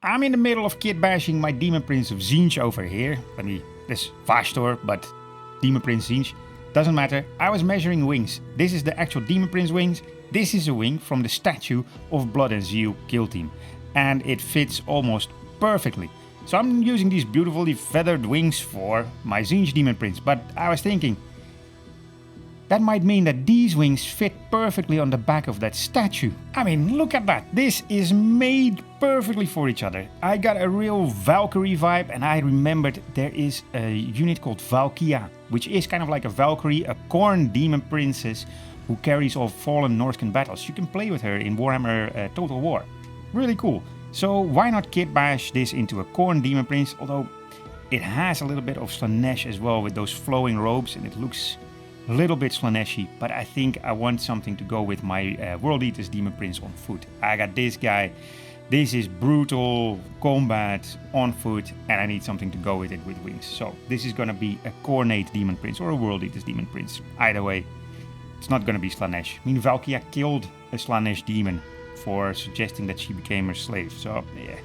I'm in the middle of kitbashing my Demon Prince of Tzeentch over here. This Vastor, but Demon Prince Tzeentch. Doesn't matter. I was measuring wings. This is the actual Demon Prince wings. This is a wing from the statue of Blood and Zeal Killteam. And it fits almost perfectly. So I'm using these beautifully feathered wings for my Tzeentch Demon Prince. But I was thinking, that might mean that these wings fit perfectly on the back of that statue. I mean, look at that. This is made perfectly for each other. I got a real Valkyrie vibe, and I remembered there is a unit called Valkyrie, which is kind of like a Valkyrie, a Khorne demon princess who carries all fallen Northern battles. You can play with her in Warhammer Total War. Really cool. So why not kitbash this into a Khorne demon prince, although it has a little bit of Slanesh as well with those flowing robes, and it looks a little bit Slaneshy, but I think I want something to go with my World Eater's Demon Prince on foot. I got this guy. This is brutal combat on foot, and I need something to go with it with wings. So this is gonna be a Khornate Demon Prince or a World Eater's Demon Prince. Either way, it's not gonna be Slanesh. I mean, Valkyrie killed a Slanesh demon for suggesting that she became her slave. So yeah,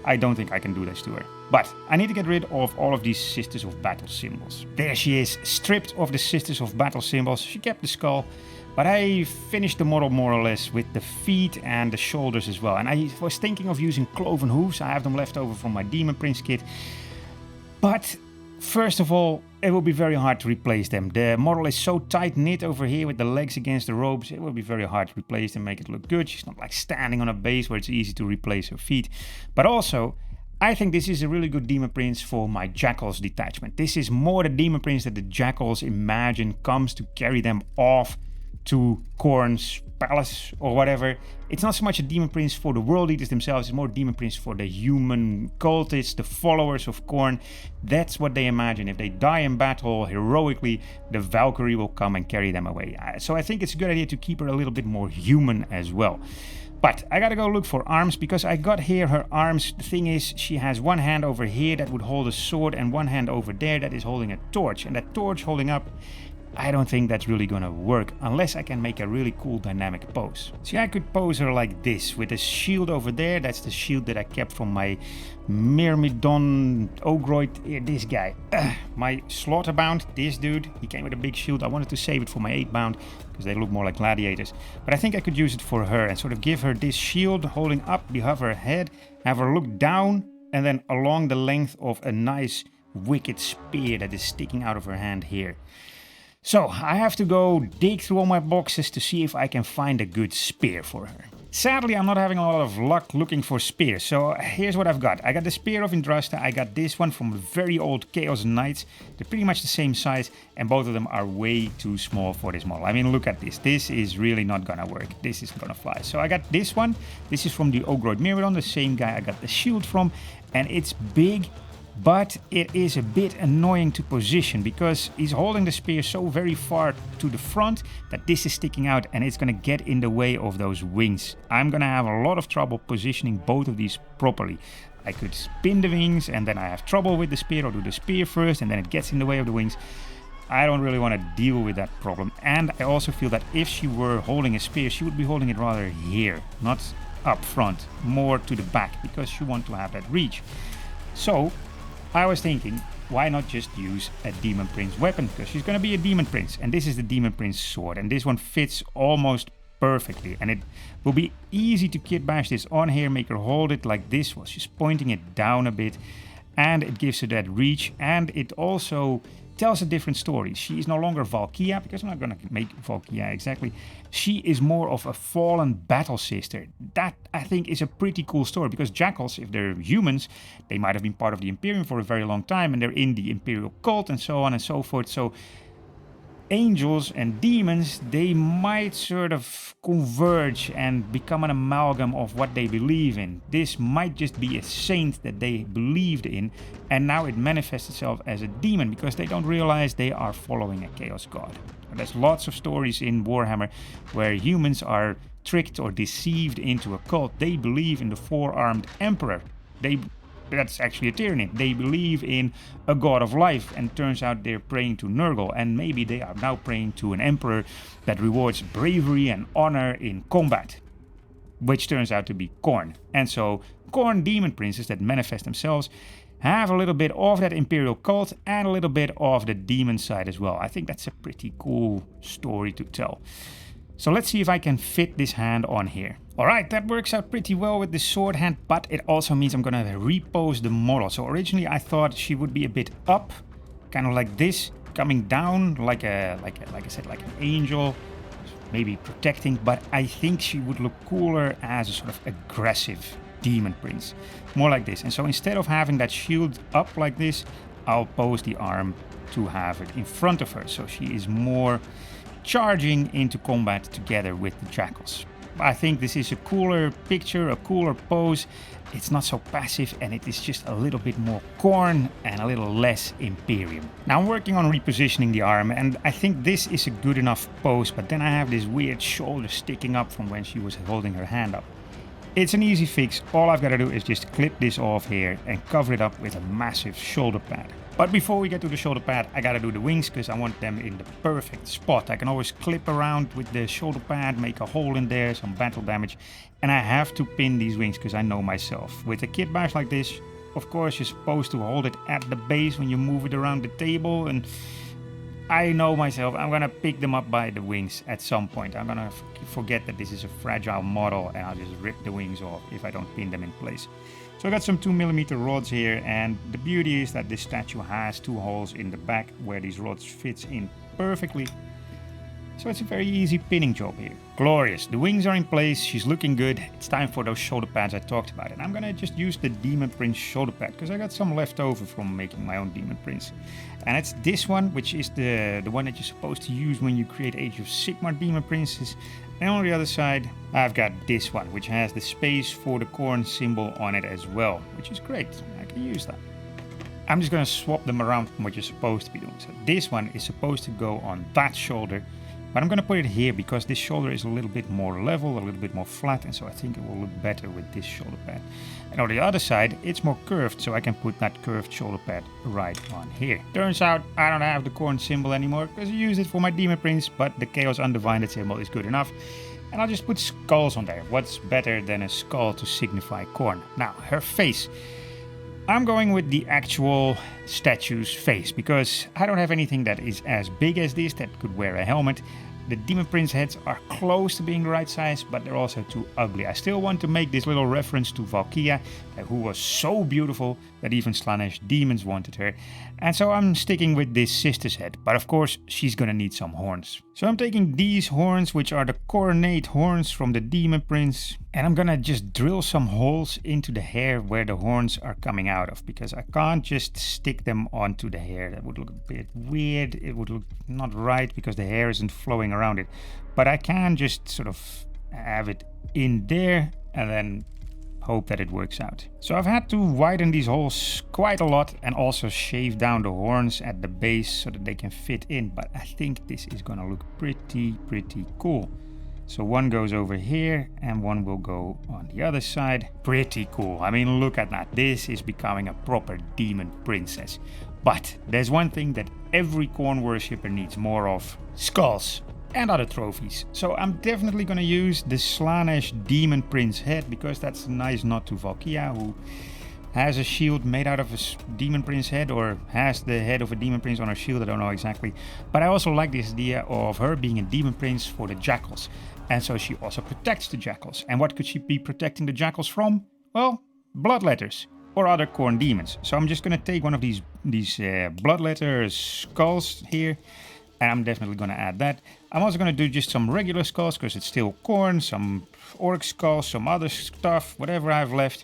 I don't think I can do this to her. But I need to get rid of all of these Sisters of Battle symbols. There she is, stripped of the Sisters of Battle symbols. She kept the skull, but I finished the model more or less with the feet and the shoulders as well. And I was thinking of using cloven hooves. I have them left over from my Demon Prince kit. But first of all, it will be very hard to replace them. The model is so tight knit over here with the legs against the robes. It will be very hard to replace them, make it look good. She's not like standing on a base where it's easy to replace her feet. But also, I think this is a really good Demon Prince for my Jackals detachment. This is more the Demon Prince that the Jackals imagine comes to carry them off to Khorne's palace or whatever. It's not so much a Demon Prince for the World Eaters themselves, it's more Demon Prince for the human cultists, the followers of Khorne. That's what they imagine. If they die in battle heroically, the Valkyrie will come and carry them away. So I think it's a good idea to keep her a little bit more human as well. But I gotta go look for arms, because I got here her arms. The thing is, she has one hand over here that would hold a sword and one hand over there that is holding a torch. And that torch holding up, I don't think that's really gonna work unless I can make a really cool dynamic pose. See, I could pose her like this with a shield over there. That's the shield that I kept from my Myrmidon Ogroid, this guy. My Slaughterbound, this dude, he came with a big shield. I wanted to save it for my 8-bound because they look more like gladiators. But I think I could use it for her and sort of give her this shield holding up above her head, have her look down, and then along the length of a nice wicked spear that is sticking out of her hand here. So I have to go dig through all my boxes to see if I can find a good spear for her. Sadly, I'm not having a lot of luck looking for spears, so here's what I've got. I got the Spear of Indrasta, I got this one from very old Chaos Knights. They're pretty much the same size, and both of them are way too small for this model. I mean, look at this. This is really not gonna work. This isn't gonna fly. So I got this one. This is from the Ogroid Myrmidon, the same guy I got the shield from, and it's big, but it is a bit annoying to position because he's holding the spear so very far to the front that this is sticking out and it's going to get in the way of those wings. I'm going to have a lot of trouble positioning both of these properly. I could spin the wings and then I have trouble with the spear, or do the spear first and then it gets in the way of the wings. I don't really want to deal with that problem. And I also feel that if she were holding a spear, she would be holding it rather here, not up front, more to the back, because she wants to have that reach. So I was thinking, why not just use a Demon Prince weapon? Because she's going to be a Demon Prince. And this is the Demon Prince sword. And this one fits almost perfectly. And it will be easy to kitbash this on here, make her hold it like this while she's pointing it down a bit. And it gives her that reach. And it also tells a different story. She is no longer Valkyrie, because I'm not going to make Valkyrie exactly. She is more of a fallen battle sister. That, I think, is a pretty cool story, because Jackals, if they're humans, they might have been part of the Imperium for a very long time, and they're in the Imperial cult and so on and so forth. So angels and demons, they might sort of converge and become an amalgam of what they believe in. This might just be a saint that they believed in, and now it manifests itself as a demon because they don't realize they are following a chaos god. There's lots of stories in Warhammer where humans are tricked or deceived into a cult. They believe in the four-armed emperor. That's actually a Tyranid. They believe in a god of life, and turns out they're praying to Nurgle, and maybe they are now praying to an emperor that rewards bravery and honor in combat. which turns out to be Khorne. And so Khorne demon princes that manifest themselves have a little bit of that imperial cult and a little bit of the demon side as well. I think that's a pretty cool story to tell. So let's see if I can fit this hand on here. Alright, that works out pretty well with the sword hand, but it also means I'm gonna repose the model. So originally I thought she would be a bit up, kind of like this, coming down like I said, like an angel, maybe protecting, but I think she would look cooler as a sort of aggressive demon prince. More like this. And so instead of having that shield up like this, I'll pose the arm to have it in front of her. So she is more charging into combat together with the Jackals. I think this is a cooler picture, a cooler pose. It's not so passive and it is just a little bit more Khorne and a little less Imperium. Now I'm working on repositioning the arm and I think this is a good enough pose, but then I have this weird shoulder sticking up from when she was holding her hand up. It's an easy fix. All I've got to do is just clip this off here and cover it up with a massive shoulder pad. But before we get to the shoulder pad, I gotta do the wings because I want them in the perfect spot. I can always clip around with the shoulder pad, make a hole in there, some battle damage. And I have to pin these wings because I know myself. With a kitbash like this, of course, you're supposed to hold it at the base when you move it around the table. And I know myself, I'm gonna pick them up by the wings at some point. I'm gonna forget that this is a fragile model and I'll just rip the wings off if I don't pin them in place. So I got some 2mm rods here, and the beauty is that this statue has 2 holes in the back where these rods fits in perfectly. So it's a very easy pinning job here. Glorious, the wings are in place, she's looking good. It's time for those shoulder pads I talked about. And I'm gonna just use the Demon Prince shoulder pad because I got some left over from making my own Demon Prince. And it's this one, which is the one that you're supposed to use when you create Age of Sigmar Demon Princes. And on the other side, I've got this one, which has the space for the Khorne symbol on it as well, which is great. I can use that. I'm just gonna swap them around from what you're supposed to be doing. So this one is supposed to go on that shoulder, but I'm gonna put it here because this shoulder is a little bit more level, a little bit more flat, and so I think it will look better with this shoulder pad. And on the other side, it's more curved, so I can put that curved shoulder pad right on here. Turns out I don't have the Khorne symbol anymore because I used it for my Demon Prince, but the Chaos Undivided symbol is good enough. And I'll just put skulls on there. What's better than a skull to signify Khorne? Now, her face. I'm going with the actual statue's face because I don't have anything that is as big as this that could wear a helmet. The Demon Prince heads are close to being the right size, but they're also too ugly. I still want to make this little reference to Valkyria, who was so beautiful that even Slaanesh demons wanted her. And so I'm sticking with this sister's head, but of course she's gonna need some horns. So I'm taking these horns, which are the coronate horns from the Demon Prince, and I'm gonna just drill some holes into the hair where the horns are coming out of, because I can't just stick them onto the hair. That would look a bit weird. It would look not right because the hair isn't flowing around it. But I can just sort of have it in there and then hope that it works out. So I've had to widen these holes quite a lot and also shave down the horns at the base so that they can fit in, but I think this is gonna look pretty cool. So one goes over here and one will go on the other side. Pretty cool. I mean, look at that. This is becoming a proper demon princess. But there's one thing that every Khorne worshipper needs more of: skulls and other trophies. So I'm definitely gonna use the Slaanesh Demon Prince head because that's a nice nod to Valkyria, who has a shield made out of a Demon Prince head, or has the head of a Demon Prince on her shield, I don't know exactly. But I also like this idea of her being a Demon Prince for the Jackals. And so she also protects the Jackals. And what could she be protecting the Jackals from? Well, bloodletters or other Khorne demons. So I'm just gonna take one of these bloodletter skulls here, and I'm definitely gonna add that. I'm also gonna do just some regular skulls because it's still Khorne, some orc skulls, some other stuff, whatever I've left.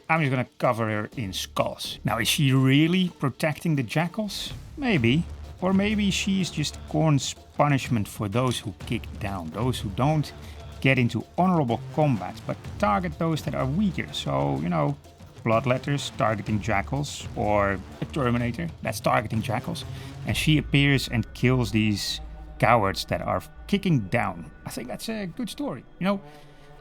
I'm just gonna cover her in skulls. Now, is she really protecting the Jackals? Maybe. Or maybe she's just Khorne's punishment for those who kick down, those who don't get into honourable combat, but target those that are weaker. So, you know, bloodletters targeting Jackals, or a Terminator that's targeting Jackals. And she appears and kills these cowards that are kicking down. I think that's a good story. You know,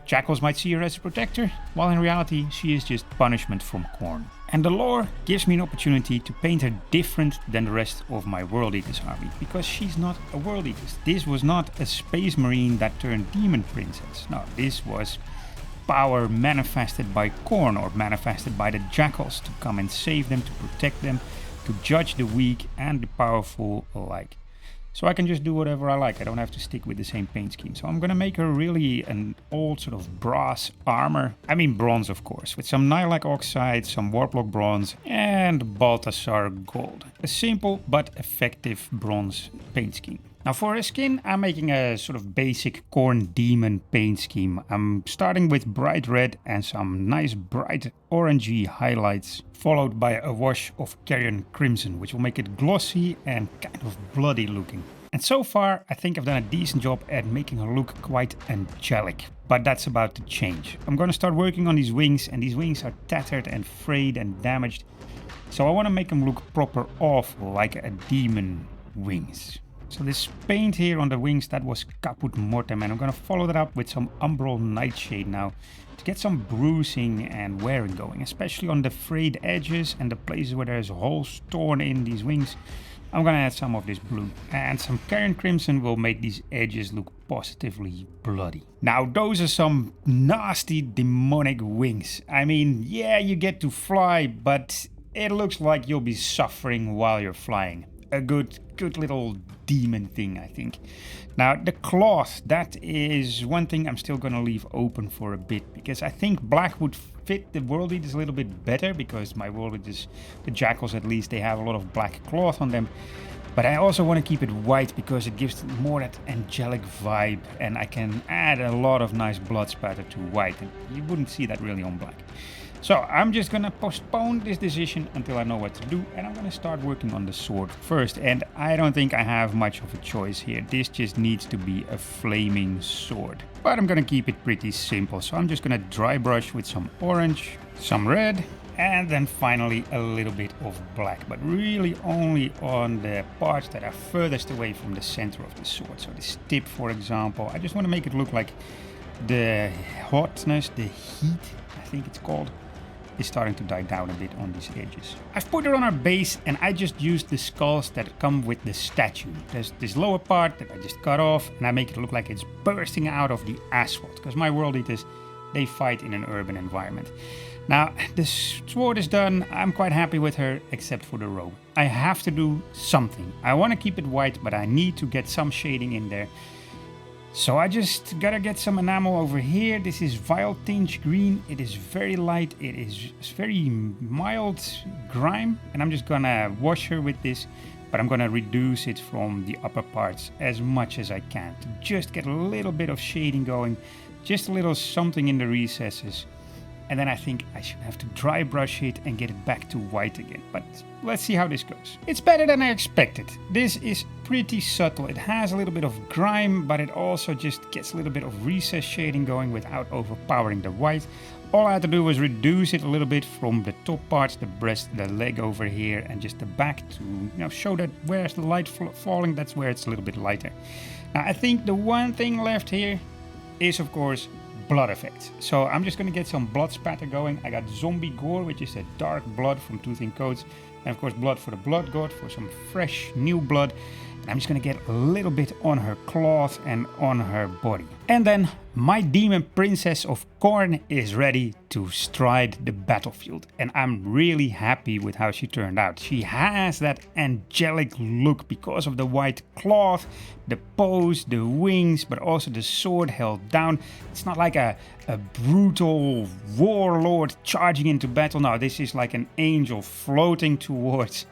Jackals might see her as a protector, while in reality she is just punishment from Khorne. And the lore gives me an opportunity to paint her different than the rest of my World Eaters army, because she's not a World Eater. This was not a Space Marine that turned Demon Princess. No, this was power manifested by Khorne or manifested by the Jackals to come and save them, to protect them, to judge the weak and the powerful alike. So I can just do whatever I like. I don't have to stick with the same paint scheme. So I'm gonna make her really an old sort of brass armor. I mean bronze, of course, with some Nylak oxide, some Warplock bronze, and Balthasar gold. A simple but effective bronze paint scheme. Now for her skin, I'm making a sort of basic Khorne demon paint scheme. I'm starting with bright red and some nice bright orangey highlights, followed by a wash of Carrion Crimson, which will make it glossy and kind of bloody looking. And so far, I think I've done a decent job at making her look quite angelic. But that's about to change. I'm gonna start working on these wings, and these wings are tattered and frayed and damaged. So I wanna make them look proper awful, like a demon wings. So this paint here on the wings, that was Caput Mortem, and I'm gonna follow that up with some Umbral Nightshade now to get some bruising and wearing going, especially on the frayed edges and the places where there's holes torn in these wings. I'm gonna add some of this blue, and some Carrion Crimson will make these edges look positively bloody. Now those are some nasty demonic wings. I mean, yeah, you get to fly, but it looks like you'll be suffering while you're flying. A good little demon thing, I think. Now the cloth, that is one thing I'm still gonna leave open for a bit, because I think black would fit the World Eaters a little bit better, because my World Eaters, the Jackals at least, they have a lot of black cloth on them. But I also want to keep it white because it gives more that angelic vibe, and I can add a lot of nice blood spatter to white, and you wouldn't see that really on black. So I'm just gonna postpone this decision until I know what to do, and I'm gonna start working on the sword first. And I don't think I have much of a choice here. This just needs to be a flaming sword. But I'm gonna keep it pretty simple. So I'm just gonna dry brush with some orange, some red, and then finally a little bit of black, but really only on the parts that are furthest away from the center of the sword. So this tip, for example, I just want to make it look like the hotness, the heat, I think it's called, is starting to die down a bit on these edges. I've put it on our base, and I just used the skulls that come with the statue. There's this lower part that I just cut off, and I make it look like it's bursting out of the asphalt, because my World Eaters, they fight in an urban environment. Now, the sword is done. I'm quite happy with her, except for the robe. I have to do something. I want to keep it white, but I need to get some shading in there. So I just gotta get some enamel over here. This is Vile Tinge Green. It is very light. It's very mild grime. And I'm just gonna wash her with this, but I'm gonna reduce it from the upper parts as much as I can to just get a little bit of shading going, just a little something in the recesses. And then I think I should have to dry brush it and get it back to white again. But let's see how this goes. It's better than I expected. This is pretty subtle. It has a little bit of grime, but it also just gets a little bit of recess shading going without overpowering the white. All I had to do was reduce it a little bit from the top parts, the breast, the leg over here, and just the back to show that where's the light falling, that's where it's a little bit lighter. Now I think the one thing left here is, of course, blood effects. So I'm just going to get some blood spatter going. I got zombie gore, which is a dark blood from Tooth and Coats, and of course blood for the blood god, for some fresh new blood. And I'm just going to get a little bit on her cloth and on her body. And then my demon princess of Khorne is ready to stride the battlefield, and I'm really happy with how she turned out. She has that angelic look because of the white cloth, the pose, the wings, but also the sword held down. It's not like a brutal warlord charging into battle. No, this is like an angel floating towards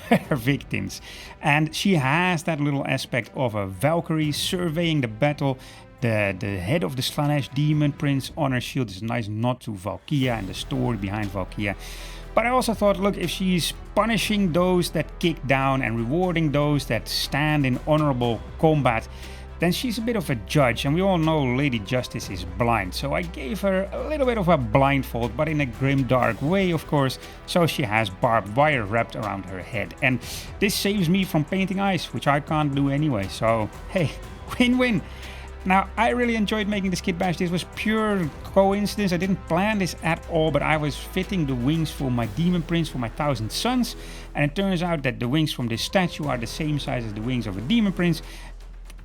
her victims. And she has that little aspect of a Valkyrie surveying the battle. The head of the Slanesh Demon Prince on her shield is a nice nod to Valkyria and the story behind Valkyria. But I also thought, look, if she's punishing those that kick down and rewarding those that stand in honourable combat, then she's a bit of a judge, and we all know Lady Justice is blind. So I gave her a little bit of a blindfold, but in a grimdark way, of course, so she has barbed wire wrapped around her head. And this saves me from painting eyes, which I can't do anyway, so hey, win-win. Now, I really enjoyed making this kitbash. This was pure coincidence. I didn't plan this at all, but I was fitting the wings for my Demon Prince, for my Thousand Sons, and it turns out that the wings from this statue are the same size as the wings of a Demon Prince,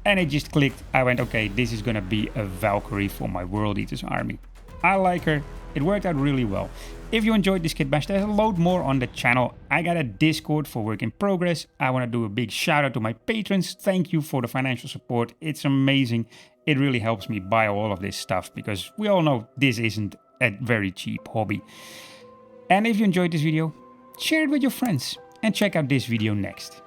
and it just clicked. I went, okay, this is gonna be a Valkyrie for my World Eaters army. I like her. It worked out really well. If you enjoyed this kit bash, there's a load more on the channel. I got a Discord for work in progress. I want to do a big shout out to my patrons. Thank you for the financial support. It's amazing. It really helps me buy all of this stuff because we all know this isn't a very cheap hobby. And if you enjoyed this video, share it with your friends and check out this video next.